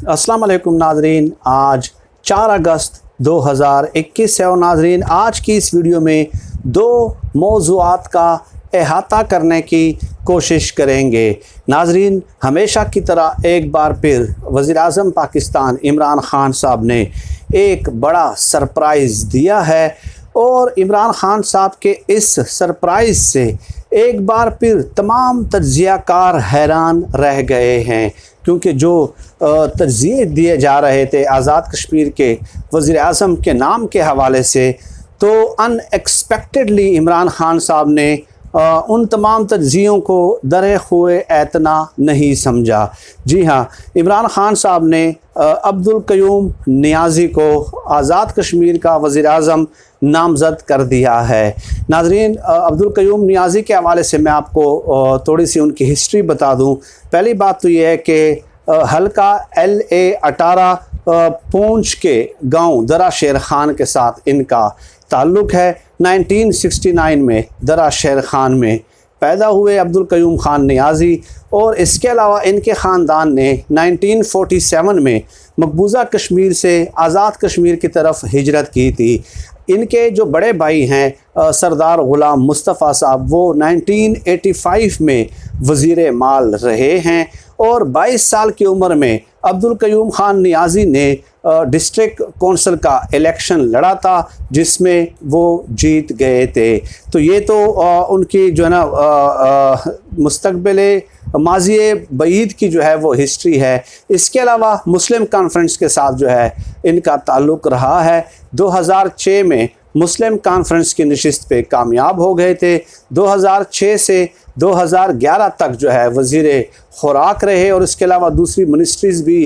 अस्सलाम वालेकुम नाजरीन। आज 4 अगस्त 2021 है और नाजरीन आज की इस वीडियो में दो मौज़ूआत का अहाता करने की कोशिश करेंगे। नाजरीन हमेशा की तरह एक बार फिर वज़ीर-ए-आज़म पाकिस्तान इमरान ख़ान साहब ने एक बड़ा सरप्राइज़ दिया है और इमरान ख़ान साहब के इस सरप्राइज़ से एक बार फिर तमाम तज्ज़ियाकार हैरान रह गए हैं, क्योंकि जो तज्ज़िये दिए जा रहे थे आज़ाद कश्मीर के वज़ीर-ए-आज़म के नाम के हवाले से, तो अनएक्सपेक्टेडली इमरान ख़ान साहब ने उन तमाम तज्ज़ियों को दरे हुए एतना नहीं समझा। जी हाँ, इमरान ख़ान साहब ने अब्दुल क़य्यूम नियाज़ी को आज़ाद कश्मीर का वज़ीर-ए-आज़म नामज़द कर दिया है। नाज़रीन अब्दुल क़य्यूम नियाज़ी के हवाले से मैं आपको थोड़ी सी उनकी हिस्ट्री बता दूं। पहली बात तो ये है कि हल्का LA-18 पूंछ के गांव दरा शेर खान के साथ इनका ताल्लुक़ है। 1969 में दरा शेर खान में पैदा हुए अब्दुल क़य्यूम ख़ान नियाज़ी, और इसके अलावा इनके ख़ानदान ने 1947 में मकबूजा कश्मीर से आज़ाद कश्मीर की तरफ हिजरत की थी। इनके जो बड़े भाई हैं सरदार ग़ुलाम मुस्तफ़ा साहब, वो 1985 में वज़ीर माल रहे हैं और 22 साल की उम्र में अब्दुल क़य्यूम ख़ान नियाज़ी ने डिस्ट्रिक्ट कौंसिल का इलेक्शन लड़ा था, जिसमें वो जीत गए थे। तो ये तो उनकी जो है ना मुस्तक़बिल माज़ी बईद की जो है वो हिस्ट्री है। इसके अलावा मुस्लिम कॉन्फ्रेंस के साथ जो है इनका ताल्लुक़ रहा है। 2006 में मुस्लिम कॉन्फ्रेंस की नशिस्त पे कामयाब हो गए थे। 2006 से 2011 तक जो है वज़ीर खुराक रहे और इसके अलावा दूसरी मिनिस्ट्रीज़ भी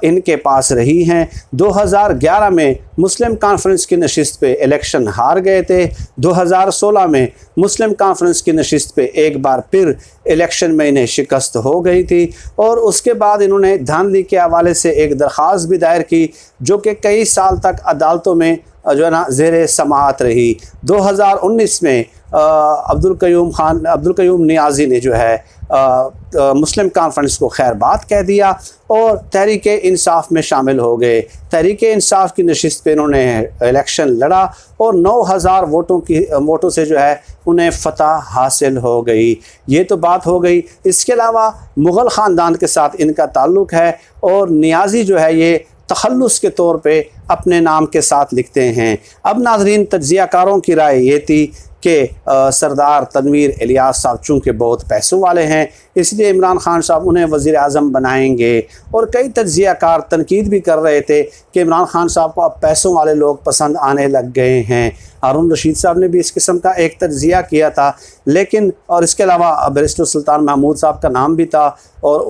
इनके पास रही हैं। 2011 में मुस्लिम कॉन्फ्रेंस की नशिस्त पे इलेक्शन हार गए थे। 2016 में मुस्लिम कॉन्फ्रेंस की नशिस्त पे एक बार फिर इलेक्शन में इन्हें शिकस्त हो गई थी और उसके बाद इन्होंने धांधली के हवाले से एक दरख्वास्त भी दायर की, जो कि कई साल तक अदालतों में जो है ना ज़ेर समाअत रही। 2019 में अब्दुल क़य्यूम नियाज़ी ने जो है मुस्लिम कॉन्फ्रेंस को खैरबाद कह दिया और तहरीक इंसाफ में शामिल हो गए। तहरीक इंसाफ की नशिस्त पे इन्होंने इलेक्शन लड़ा और 9000 वोटों से जो है उन्हें फ़तह हासिल हो गई। ये तो बात हो गई। इसके अलावा मुग़ल ख़ानदान के साथ इनका ताल्लुक़ है और नियाज़ी जो है ये तखल्लुस के तौर पे अपने नाम के साथ लिखते हैं। अब नाज़रीन तज्ज़ियाकारों की राय ये थी कि सरदार तनवीर इलियास साहब चूँकि बहुत पैसों वाले हैं, इसलिए इमरान ख़ान साहब उन्हें वज़ीर-ए-आज़म बनाएंगे, और कई तज्ज़ियाकार तनकीद भी कर रहे थे कि इमरान ख़ान साहब को अब पैसों वाले लोग पसंद आने लग गए हैं। हारून रशीद साहब ने भी इस किस्म का एक तज्ज़िया किया था, लेकिन और इसके अलावा बैरिस्टर सुल्तान महमूद साहब का नाम भी था और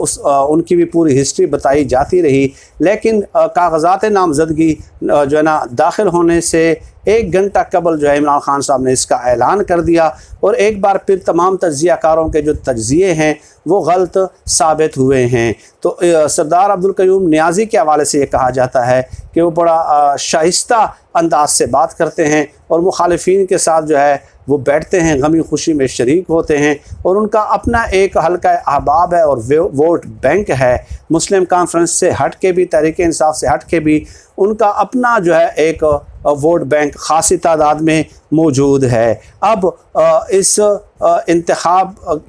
उनकी भी पूरी हिस्ट्री बताई जाती रही। लेकिन कागज़ात नामज़दगी जो है ना दाखिल होने से 1 घंटा कबल जो है इमरान ख़ान साहब ने इसका ऐलान कर दिया और एक बार फिर तमाम तज्ज़ियाकारों के जो तज्ज़िये हैं वो गलत साबित हुए हैं। तो सरदार अब्दुल क़य्यूम नियाज़ी के हवाले से ये कहा जाता है कि वो बड़ा शाइस्ता अंदाज से बात करते हैं और मुखालिफिन के साथ जो है वो बैठते हैं, गमी खुशी में शरीक होते हैं, और उनका अपना एक हल्का अहबाब है और वोट बैंक है। मुस्लिम कॉन्फ्रेंस से हट के भी, तहरीक इंसाफ से हट के भी उनका अपना जो है एक वोट बैंक ख़ासी तादाद में मौजूद है। अब ये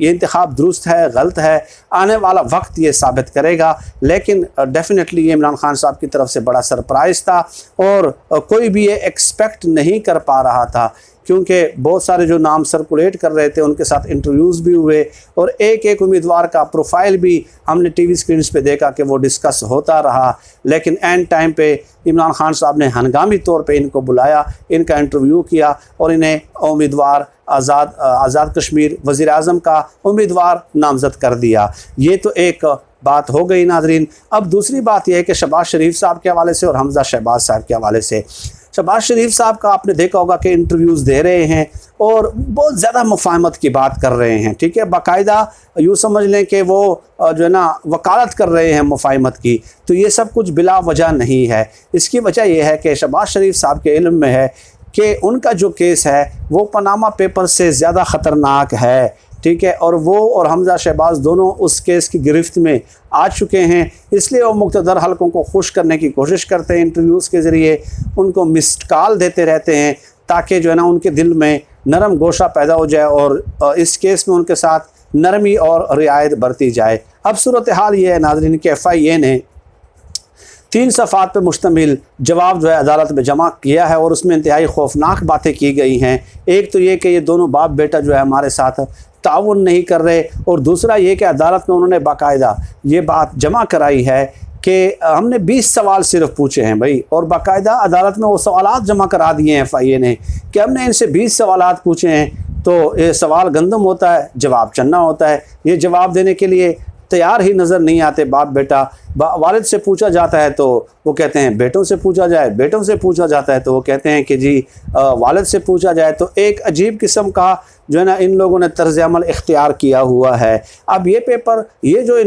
इंतखाब दुरुस्त है गलत है, आने वाला वक्त ये साबित करेगा, लेकिन डेफिनेटली ये इमरान ख़ान साहब की तरफ से बड़ा सरप्राइज़ था और कोई भी ये एक्सपेक्ट नहीं कर पा रहा था, क्योंकि बहुत सारे जो नाम सर्कुलेट कर रहे थे उनके साथ इंटरव्यूज़ भी हुए और एक उम्मीदवार का प्रोफाइल भी हमने टीवी स्क्रीन्स पे देखा कि वो डिस्कस होता रहा। लेकिन एंड टाइम पे इमरान ख़ान साहब ने हंगामी तौर पे इनको बुलाया, इनका इंटरव्यू किया और इन्हें उम्मीदवार आज़ाद कश्मीर वज़ीर-ए-आज़म का उम्मीदवार नामज़द कर दिया। ये तो एक बात हो गई नाज़रीन। अब दूसरी बात यह है कि शहबाज शरीफ साहब के हवाले से और हमज़ा शहबाज साहब के हवाले से। शहबाज शरीफ साहब का आपने देखा होगा कि इंटरव्यूज़ दे रहे हैं और बहुत ज़्यादा मुफाहमत की बात कर रहे हैं, ठीक है, बाकायदा यूँ समझ लें कि वो जो है ना वकालत कर रहे हैं मुफाहमत की। तो ये सब कुछ बिला वजह नहीं है। इसकी वजह यह है कि शहबाज शरीफ साहब के इल्म में है कि उनका जो केस है वो पनामा पेपर से ज़्यादा ख़तरनाक है, ठीक है, और वो और हमजा शहबाज दोनों उस केस की गिरफ्त में आ चुके हैं। इसलिए वो मुक़्तदर हलकों को खुश करने की कोशिश करते हैं, इंटरव्यूज़ के ज़रिए उनको मिस्ड कॉल देते रहते हैं ताकि जो है ना उनके दिल में नरम गोशा पैदा हो जाए और इस केस में उनके साथ नरमी और रियायत बरती जाए। अब सूरत हाल ये है नाज़रीन कि FIA ने 3 सफ़ात पर मुश्तमिल जवाब जो है अदालत में जमा किया है और उसमें इंतहाई खौफनाक बातें की गई हैं। एक तो ये कि ये दोनों बाप बेटा जो है हमारे साथ ताउन नहीं कर रहे, और दूसरा ये कि अदालत में उन्होंने बाकायदा ये बात जमा कराई है कि हमने 20 सवाल सिर्फ पूछे हैं भाई, और बाकायदा अदालत में वो सवालात जमा करा दिए हैं FIA ने कि हमने इनसे 20 सवालात पूछे हैं। तो ये सवाल गंदम होता है, जवाब चन्ना होता है। ये जवाब देने के लिए तैयार ही नज़र नहीं आते बाप बेटा। वालिद से पूछा जाता है तो वो कहते हैं बेटों से पूछा जाए, बेटों से पूछा जाता है तो वो कहते हैं कि जी वालिद से पूछा जाए। तो एक अजीब किस्म का जो है ना इन लोगों ने तर्ज अमल इख्तियार किया हुआ है। अब ये पेपर, ये जो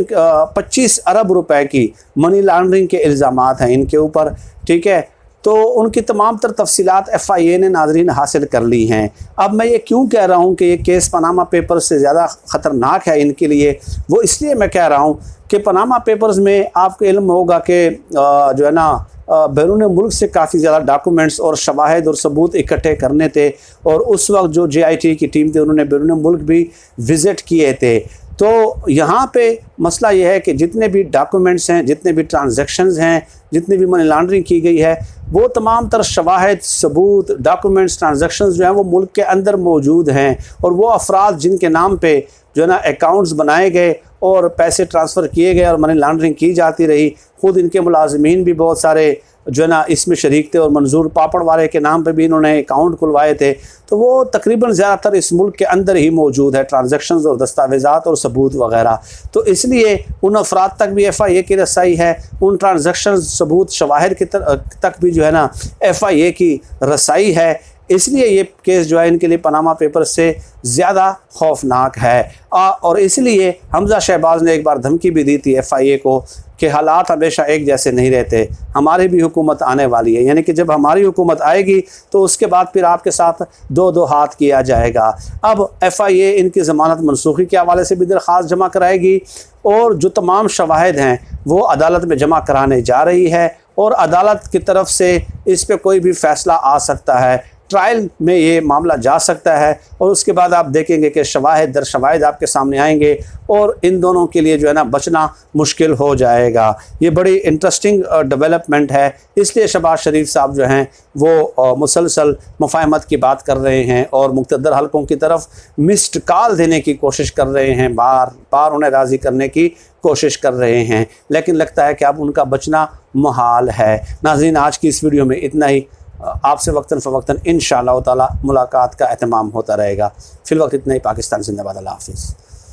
25 अरब रुपए की मनी लॉन्ड्रिंग के इल्ज़ामात हैं इनके ऊपर, ठीक है, तो उनकी तमाम तर तफसीलात FIA ने नाजरीन हासिल कर ली हैं। अब मैं ये क्यों कह रहा हूँ कि ये केस पनामा पेपर्स से ज़्यादा ख़तरनाक है इनके लिए, वो इसलिए मैं कह रहा हूँ कि पनामा पेपर्स में आपको इल्म होगा कि जो है ना बैरून मुल्क से काफ़ी ज़्यादा डॉक्यूमेंट्स और शवाहिद और सबूत इकट्ठे करने थे, और उस वक्त जो JIT की टीम थी उन्होंने बैरून मुल्क भी विज़िट किए थे। तो यहाँ पे मसला ये है कि जितने भी डॉक्यूमेंट्स हैं, जितने भी ट्रांजैक्शंस हैं, जितनी भी मनी लॉन्ड्रिंग की गई है, वो तमाम तर शवाहिद, सबूत, डॉक्यूमेंट्स, ट्रांजैक्शंस जो हैं वो मुल्क के अंदर मौजूद हैं, और वो अफराद जिनके नाम पे जो है ना अकाउंट्स बनाए गए और पैसे ट्रांसफ़र किए गए और मनी लॉन्ड्रिंग की जाती रही, ख़ुद इनके मुलाजमीन भी बहुत सारे जो है ना इसमें शरीक थे, और मंजूर पापड़ वाले के नाम पे भी इन्होंने अकाउंट खुलवाए थे। तो वो तकरीबन ज़्यादातर इस मुल्क के अंदर ही मौजूद है, ट्रांजैक्शंस और दस्तावेज़ात और सबूत वगैरह। तो इसलिए उन अफराद तक भी FIA की रसाई है, उन ट्रांजैक्शन, सबूत, शवाहिद के तक भी जो है ना FIA की रसाई है। इसलिए ये केस जो है इनके लिए पनामा पेपर से ज़्यादा खौफनाक है। और इसलिए हमजा शहबाज ने एक बार धमकी भी दी थी FIA को कि हालात हमेशा एक जैसे नहीं रहते, हमारी भी हुकूमत आने वाली है, यानी कि जब हमारी हुकूमत आएगी तो उसके बाद फिर आपके साथ 2-2 हाथ किया जाएगा। अब FIA इनकी ज़मानत मनसूखी के हवाले से भी दरख्वास्त जमा कराएगी, और जो तमाम शवाहिद हैं वो अदालत में जमा कराने जा रही है, और अदालत की तरफ से इस पर कोई भी फ़ैसला आ सकता है, ट्रायल में ये मामला जा सकता है, और उसके बाद आप देखेंगे कि शवाहिद दर शवाहिद आपके सामने आएंगे, और इन दोनों के लिए जो है ना बचना मुश्किल हो जाएगा। ये बड़ी इंटरेस्टिंग डेवलपमेंट है। इसलिए शहबाज शरीफ साहब जो हैं वो मुसलसल मुफाहमत की बात कर रहे हैं और मुक़्तदर हलकों की तरफ मिस्ड कॉल देने की कोशिश कर रहे हैं, बार बार उन्हें राज़ी करने की कोशिश कर रहे हैं, लेकिन लगता है कि अब उनका बचना मुहाल है। नाज़रीन, आज की इस वीडियो में इतना ही। आपसे वक्तन फ़वक्तन इंशाअल्लाह ताला मुलाकात का एहतमाम होता रहेगा। फ़िल वक्त इतना ही। पाकिस्तान जिंदाबाद। अल्लाह हाफ़िज़।